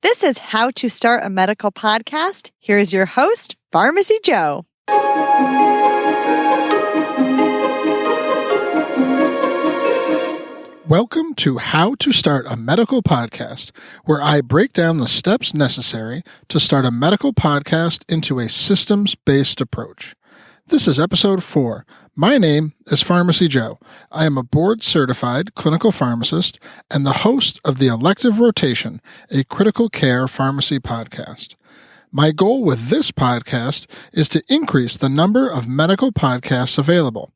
This is How to Start a Medical Podcast. Here's your host, Pharmacy Joe. Welcome to How to Start a Medical Podcast, where I break down the steps necessary to start a medical podcast into a systems-based approach. This is episode 4. My name is Pharmacy Joe. I am a board-certified clinical pharmacist and the host of the Elective Rotation, a critical care pharmacy podcast. My goal with this podcast is to increase the number of medical podcasts available.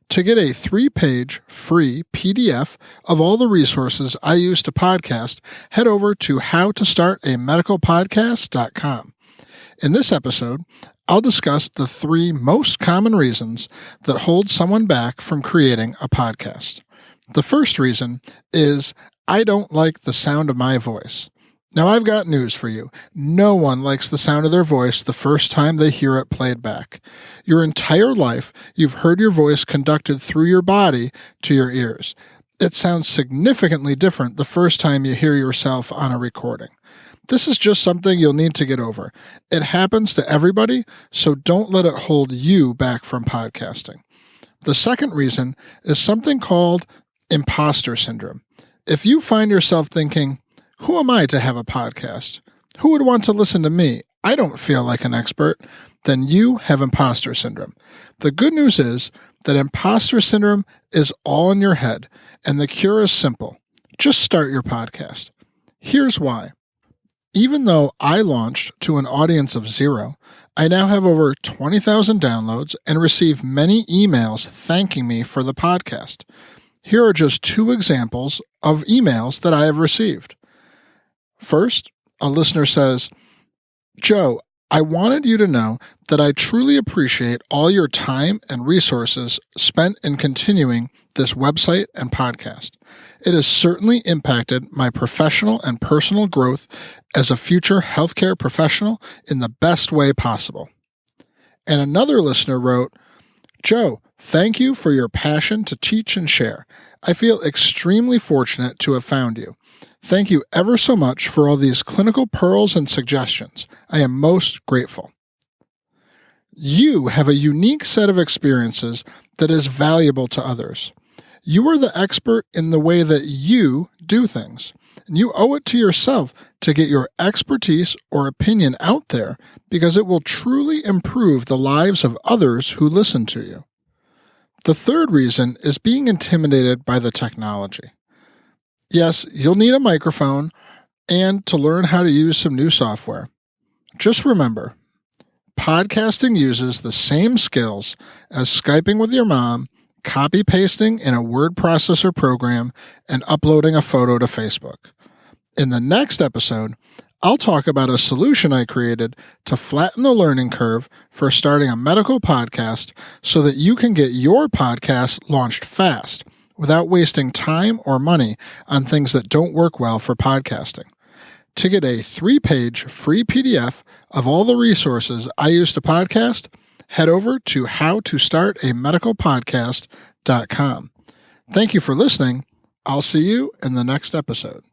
To get a 3-page free PDF of all the resources I use to podcast, head over to howtostartamedicalpodcast.com. In this episode, I'll discuss the 3 most common reasons that hold someone back from creating a podcast. The first reason is I don't like the sound of my voice. Now, I've got news for you. No one likes the sound of their voice the first time they hear it played back. Your entire life, you've heard your voice conducted through your body to your ears. It sounds significantly different the first time you hear yourself on a recording. This is just something you'll need to get over. It happens to everybody, so don't let it hold you back from podcasting. The second reason is something called imposter syndrome. If you find yourself thinking, who am I to have a podcast? Who would want to listen to me? I don't feel like an expert. Then you have imposter syndrome. The good news is that imposter syndrome is all in your head, and the cure is simple. Just start your podcast. Here's why. Even though I launched to an audience of 0, I now have over 20,000 downloads and receive many emails thanking me for the podcast. Here are just 2 examples of emails that I have received. First, a listener says, Joe, I wanted you to know that I truly appreciate all your time and resources spent in continuing this website and podcast. It has certainly impacted my professional and personal growth as a future healthcare professional in the best way possible. And another listener wrote, Joe, thank you for your passion to teach and share. I feel extremely fortunate to have found you. Thank you ever so much for all these clinical pearls and suggestions. I am most grateful. You have a unique set of experiences that is valuable to others. You are the expert in the way that you do things, and you owe it to yourself to get your expertise or opinion out there because it will truly improve the lives of others who listen to you. The third reason is being intimidated by the technology. Yes, you'll need a microphone and to learn how to use some new software. Just remember, podcasting uses the same skills as Skyping with your mom, copy-pasting in a word processor program, and uploading a photo to Facebook. In the next episode, I'll talk about a solution I created to flatten the learning curve for starting a medical podcast so that you can get your podcast launched fast without wasting time or money on things that don't work well for podcasting. To get a 3-page free PDF of all the resources I use to podcast, head over to howtostartamedicalpodcast.com. Thank you for listening. I'll see you in the next episode.